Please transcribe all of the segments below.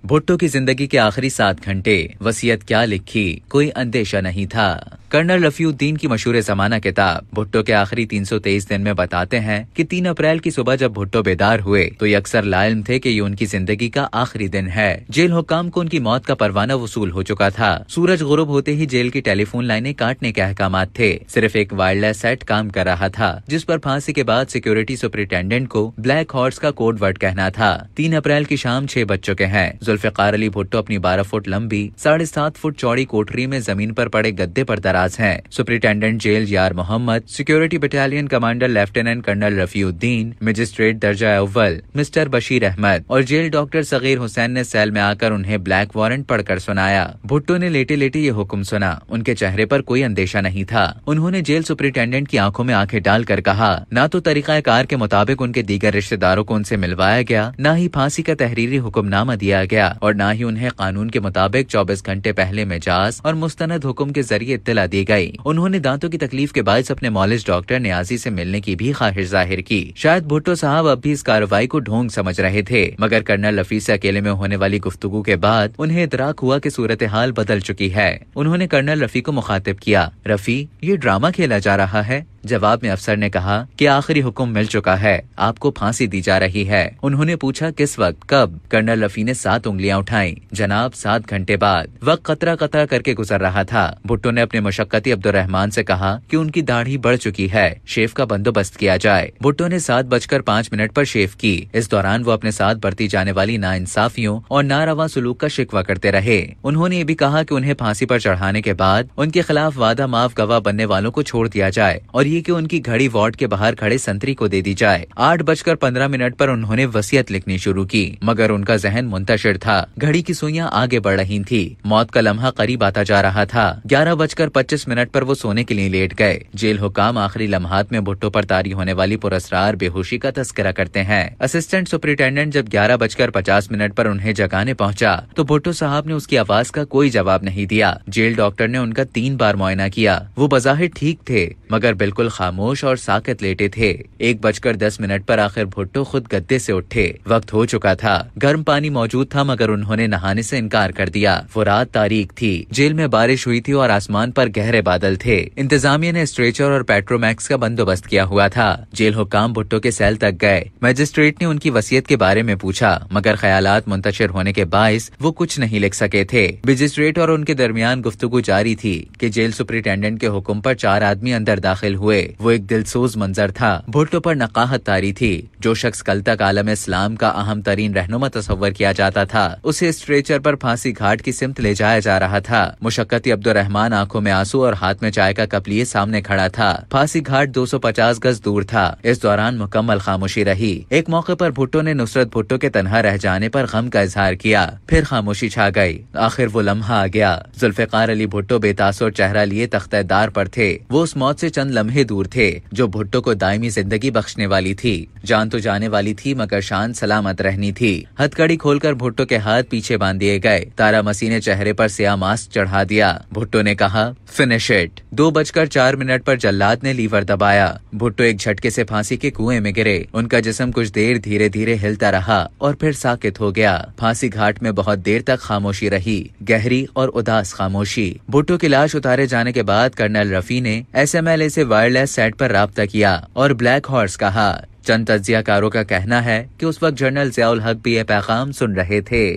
भुट्टो की जिंदगी के आखिरी 7 घंटे, वसीयत क्या लिखी, कोई अंदेशा नहीं था। कर्नल रफीउद्दीन की मशहूर जमाना किताब भुट्टो के आखिरी 323 दिन में बताते हैं कि 3 अप्रैल की सुबह जब भुट्टो बेदार हुए तो ये अक्सर लाइल्म थे कि ये उनकी जिंदगी का आखिरी दिन है। जेल हुक्काम को उनकी मौत का परवाना वसूल हो चुका था। सूरज गुरूब होते ही जेल की टेलीफोन लाइनें काटने के अहकामात थे। सिर्फ एक वायरलेस सेट काम कर रहा था जिस पर फांसी के बाद सिक्योरिटी सुपरिटेंडेंट को ब्लैक हॉर्स का कोड वर्ड कहना था। 3 अप्रैल की शाम 6 बज चुके हैं। जुल्फिकार अली भुट्टो अपनी 12 फुट लंबी 7.5 फुट चौड़ी कोठरी में जमीन पर पड़े गद्दे पर दराज हैं। Superintendent jail Yar Mohammad, security battalion commander lieutenant colonel Rafiuddin, magistrate दर्जा अव्वल मिस्टर बशीर अहमद और जेल डॉक्टर सगीर हुसैन ने सेल में आकर उन्हें ब्लैक वारंट पढ़कर सुनाया। भुट्टो ने लेटे लेटे ये हुक्म सुना। उनके चेहरे पर कोई अंदेशा नहीं था। उन्होंने जेल सुपरिटेंडेंट की आंखों में आंखें डालकर कहा, ना तो तरीकाकार के मुताबिक उनके दीगर रिश्तेदारों को उनसे मिलवाया गया, न ही फांसी का तहरीरी हुक्मनामा दिया गया और न ही उन्हें कानून के मुताबिक 24 घंटे पहले मिजाज और मुस्तनद हुक्म के जरिए इत्तला दी गई। उन्होंने दांतों की तकलीफ के बायस अपने मौलिज डॉक्टर नियाजी से मिलने की भी ख्वाहिश जाहिर की। शायद भुट्टो साहब अब भी इस कार्रवाई को ढोंग समझ रहे थे, मगर कर्नल रफी से अकेले में होने वाली गुफ्तगू के बाद उन्हें इदराक हुआ कि सूरत हाल बदल चुकी है। उन्होंने कर्नल रफी को मुखातिब किया, रफी ये ड्रामा खेला जा रहा है। जवाब में अफसर ने कहा कि आखिरी हुक्म मिल चुका है, आपको फांसी दी जा रही है। उन्होंने पूछा किस वक्त, कब? कर्नल रफी ने 7 उंगलियां उठाई। जनाब 7 घंटे बाद। वक्त कतरा कतरा करके गुजर रहा था। भुट्टो ने अपने मुशक्कती अब्दुर्रहमान से कहा कि उनकी दाढ़ी बढ़ चुकी है, शेव का बंदोबस्त किया जाए। भुट्टो ने 7:05 पर शेव की। इस दौरान वो अपने साथ बरती जाने वाली नाइंसाफियों और नारवा सलूक का शिकवा करते रहे। उन्होंने ये भी कहा कि उन्हें फांसी पर चढ़ाने के बाद उनके खिलाफ वादा माफ गवाह बनने वालों को छोड़ दिया जाए और ये कि उनकी घड़ी वार्ड के बाहर खड़े संतरी को दे दी जाए। 8:15 पर उन्होंने वसीयत लिखनी शुरू की, मगर उनका जहन मुंतशिर था। घड़ी की सुइयां आगे बढ़ रही थी। मौत का लम्हा करीब आता जा रहा था। 11:25 पर वो सोने के लिए लेट गए। जेल हुकाम आखिरी लम्हात में भुट्टो पर तारी होने वाली पुरस्रार बेहोशी का तस्करा करते हैं। असिस्टेंट सुपरिटेंडेंट जब 11:50 पर उन्हें जगाने पहुंचा तो भुट्टो साहब ने उसकी आवाज का कोई जवाब नहीं दिया। जेल डॉक्टर ने उनका 3 बार मुआयना किया। वो बज़ाहिर ठीक थे, मगर बिल्कुल खामोश और साकित लेटे थे। 1:10 पर आखिर भुट्टो खुद गद्दे से उठे। वक्त हो चुका था। गर्म पानी मौजूद था, मगर उन्होंने नहाने से इनकार कर दिया। वो रात तारीख थी। जेल में बारिश हुई थी और आसमान पर गहरे बादल थे। इंतजामिया ने स्ट्रेचर और पेट्रोमैक्स का बंदोबस्त किया हुआ था। जेल हुक्काम भुट्टो के सेल तक गए। मजिस्ट्रेट ने उनकी वसीयत के बारे में पूछा, मगर ख्यालात मुंतशिर होने के बायस वो कुछ नहीं लिख सके थे। मजिस्ट्रेट और उनके दरमियान गुफ्तगू जारी थी कि जेल सुपरिटेंडेंट के हुक्म पर 4 आदमी अंदर दाखिल हुए। वो एक दिलसोज मंजर था। भुट्टो पर नकाहत तारी थी। जो शख्स कल तक आलम इस्लाम का अहम तरीन रहनुमा तस्वर किया जाता था, उसे स्ट्रेचर पर फांसी घाट की सिमत ले जाया जा रहा था। मुशक्कती अब्दुर्रहमान आंखों में आंसू और हाथ में चाय का कप लिए सामने खड़ा था। फांसी घाट 250 गज दूर था। इस दौरान मुकम्मल खामोशी रही। एक मौके पर भुट्टो ने नुसरत भुट्टो के तन्हा रह जाने पर गम का इजहार किया। फिर खामोशी छा गई। आखिर वो लम्हा आ गया। जुल्फिकार अली भुट्टो बेतासुर चेहरा लिए तख्तेदार पर थे। वो उस मौत से चंद लम्हे दूर थे जो भुट्टो को दायमी जिंदगी बख्शने वाली थी। जान तो जाने वाली थी, मगर शान सलामत रहनी थी। हथकड़ी खोलकर भुट्टो के हाथ पीछे बांध दिए गए। तारा मसीह ने चेहरे पर स्याह मास्क चढ़ा दिया। भुट्टो ने कहा, फिनिश इट। 2:04 पर जल्लाद ने लीवर दबाया। भुट्टो एक झटके से फांसी के कुएं में गिरे। उनका जिस्म कुछ देर धीरे धीरे हिलता रहा और फिर साकित हो गया। फांसी घाट में बहुत देर तक खामोशी रही, गहरी और उदास खामोशी। भुट्टो की लाश उतारे जाने के बाद कर्नल रफी ने SMLA से वायरलेस सेट पर राब्ता किया और ब्लैक हॉर्स कहा। चंद तज्जियाकारों का कहना है कि उस वक्त जनरल ज़ियाउल हक भी ये पैगाम सुन रहे थे।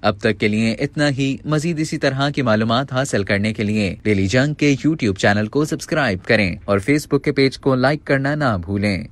अब तक के लिए इतना ही। मजीद इसी तरह की मालूमात हासिल करने के लिए डेली जंग के YouTube चैनल को सब्सक्राइब करें और Facebook के पेज को लाइक करना ना भूलें।